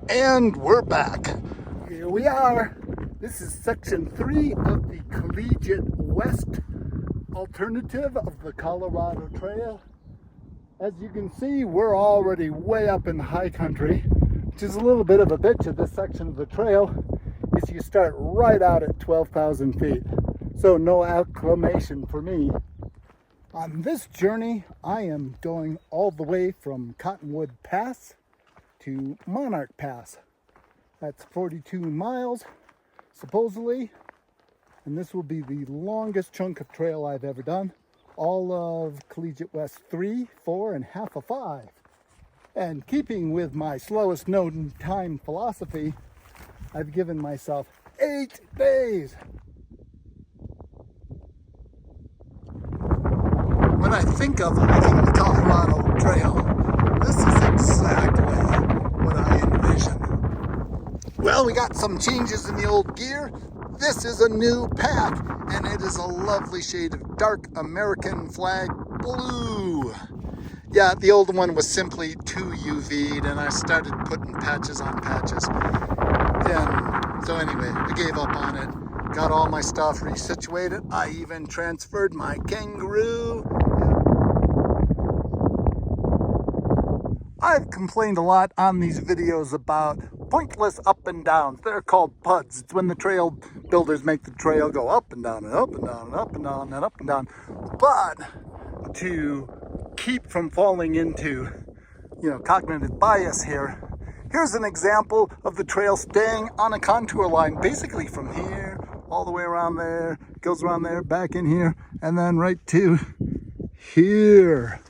And we're back. Here we are. This is section 3 of the Collegiate West alternative of the Colorado Trail. As you can see, we're already way up in the high country, which is a little bit of a bitch of this section of the trail, is you start right out at 12,000 feet. So no acclimation for me. On this journey, I am going all the way from Cottonwood Pass to Monarch Pass. That's 42 miles, supposedly, and this will be the longest chunk of trail I've ever done. All of Collegiate West 3, 4, and half a 5. And keeping with my slowest known time philosophy, I've given myself 8 days. When I think of hiking the Colorado Trail, this is exactly what I envision. Well, we got some changes in the old gear. This is a new pack, and it is a lovely shade of dark American flag blue. Yeah, the old one was simply too UV'd, and I started putting patches on patches. And so anyway, I gave up on it. Got all my stuff resituated. I even transferred my kangaroo. I've complained a lot on these videos about pointless up and downs. They're called PUDs. It's when the trail builders make the trail go up and down and up and down and up and down and up and down. But to keep from falling into, cognitive bias here, here's an example of the trail staying on a contour line, basically from here all the way around there, goes around there, back in here, and then right to here.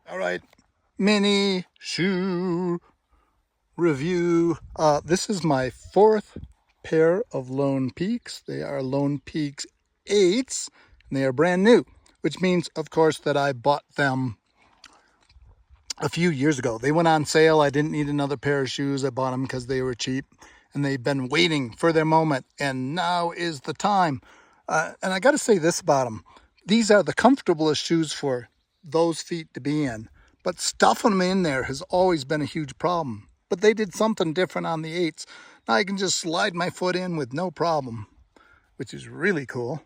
All right, mini shoe review. This is my 4th pair of Lone Peaks. They are Lone Peaks 8s, and they are brand new, which means, of course, that I bought them a few years ago. They went on sale. I didn't need another pair of shoes. I bought them because they were cheap, and they've been waiting for their moment, and now is the time. And I got to say this about them. These are the comfortablest shoes for those feet to be in, but stuffing them in there has always been a huge problem. But they did something different on the 8s. Now I can just slide my foot in with no problem, which is really cool.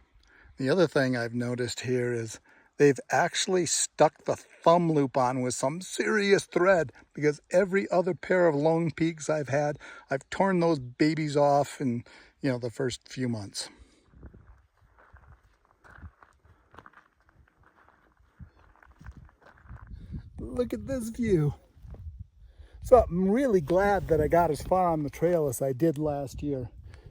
The other thing I've noticed here is they've actually stuck the thumb loop on with some serious thread, because every other pair of Lone Peaks I've had, I've torn those babies off in, the first few months. Look at this view. So I'm really glad that I got as far on the trail as I did last year,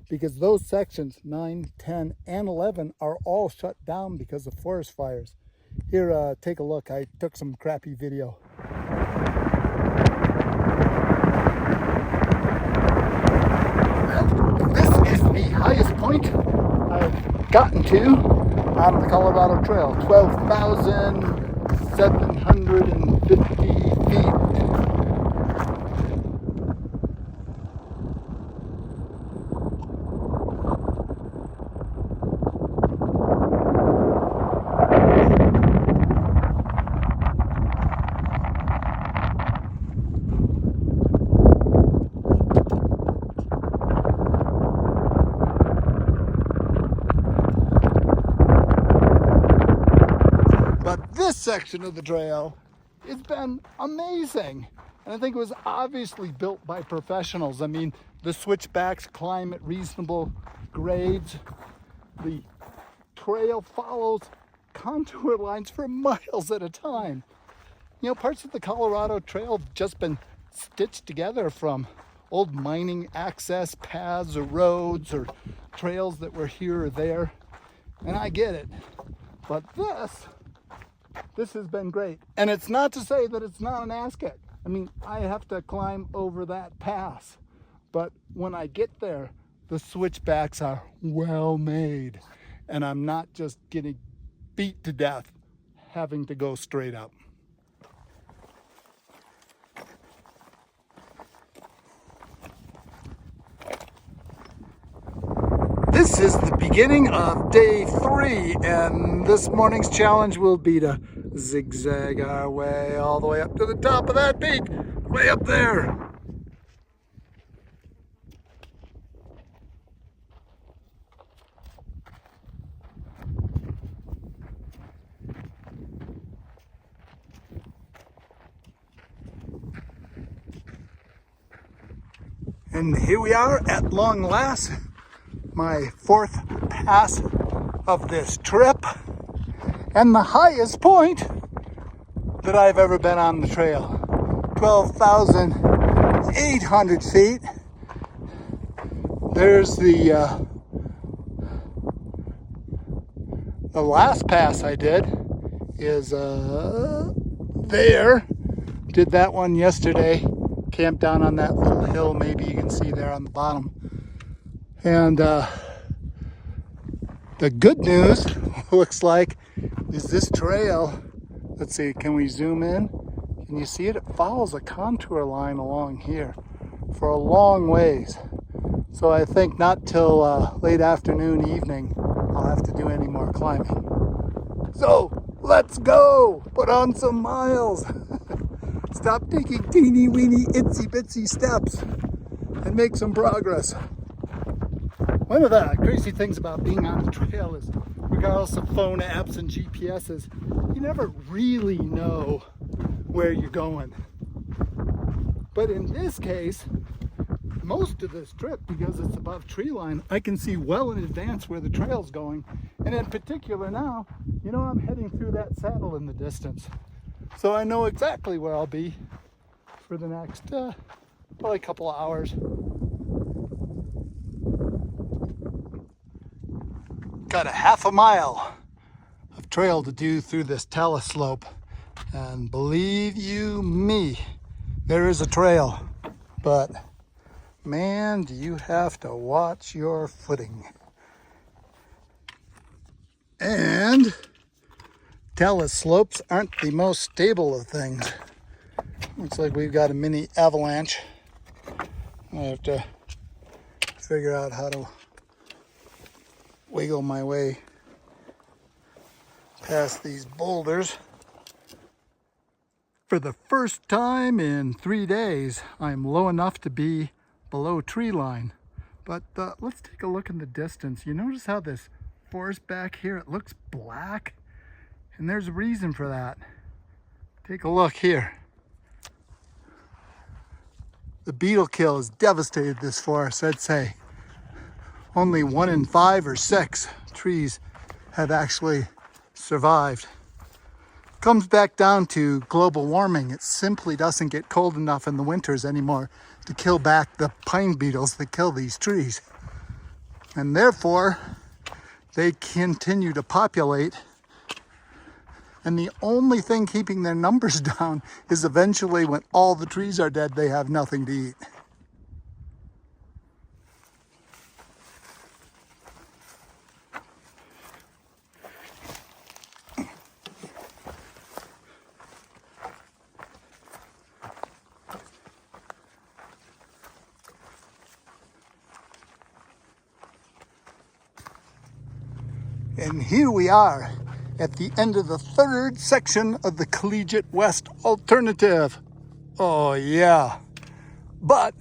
because those sections 9, 10, and 11 are all shut down because of forest fires. Here, take a look. I took some crappy video. Well, this is the highest point I've gotten to on the Colorado Trail, 12,750 feet. But this section of the trail, it's been amazing. And I think it was obviously built by professionals. I mean, the switchbacks climb at reasonable grades. The trail follows contour lines for miles at a time. Parts of the Colorado Trail have just been stitched together from old mining access paths or roads or trails that were here or there. And I get it. But this has been great. And it's not to say that it's not an ass kick. I mean, I have to climb over that pass. But when I get there, the switchbacks are well made, and I'm not just getting beat to death having to go straight up. This is the beginning of day 3, and this morning's challenge will be to zigzag our way all the way up to the top of that peak, way up there. And here we are at long last, my 4th pass of this trip, and the highest point that I've ever been on the trail, 12,800 feet. There's the last pass I did is there. Did that one yesterday. Camped down on that little hill, maybe you can see there on the bottom. And the good news looks like is this trail. Let's see, can we zoom in? Can you see it? It follows a contour line along here for a long ways. So I think not till late afternoon, evening, I'll have to do any more climbing. So let's go, put on some miles. Stop taking teeny weeny itsy bitsy steps and make some progress. One of the crazy things about being on the trail is, regardless of phone apps and GPSs, you never really know where you're going. But in this case, most of this trip, because it's above tree line, I can see well in advance where the trail's going. And in particular now, you know, I'm heading through that saddle in the distance. So I know exactly where I'll be for the next probably a couple of hours. Got a half a mile of trail to do through this talus slope. And believe you me, there is a trail. But man, do you have to watch your footing. And talus slopes aren't the most stable of things. Looks like we've got a mini avalanche. I have to figure out how to wiggle my way past these boulders. For the first time in 3 days, I'm low enough to be below tree line. But let's take a look in the distance. You notice how this forest back here, it looks black? And there's a reason for that. Take a look here. The beetle kill has devastated this forest, I'd say. Only 1 in 5 or 6 trees have actually survived. Comes back down to global warming. It simply doesn't get cold enough in the winters anymore to kill back the pine beetles that kill these trees. And therefore, they continue to populate. And the only thing keeping their numbers down is eventually when all the trees are dead, they have nothing to eat. And here we are at the end of the 3rd section of the Collegiate West alternative. Oh yeah. But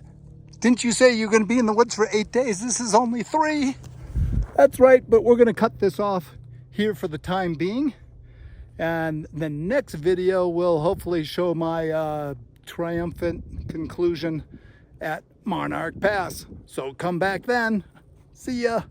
didn't you say you're going to be in the woods for 8 days? This is only 3. That's right, but we're going to cut this off here for the time being. And the next video will hopefully show my triumphant conclusion at Monarch Pass. So come back then. See ya.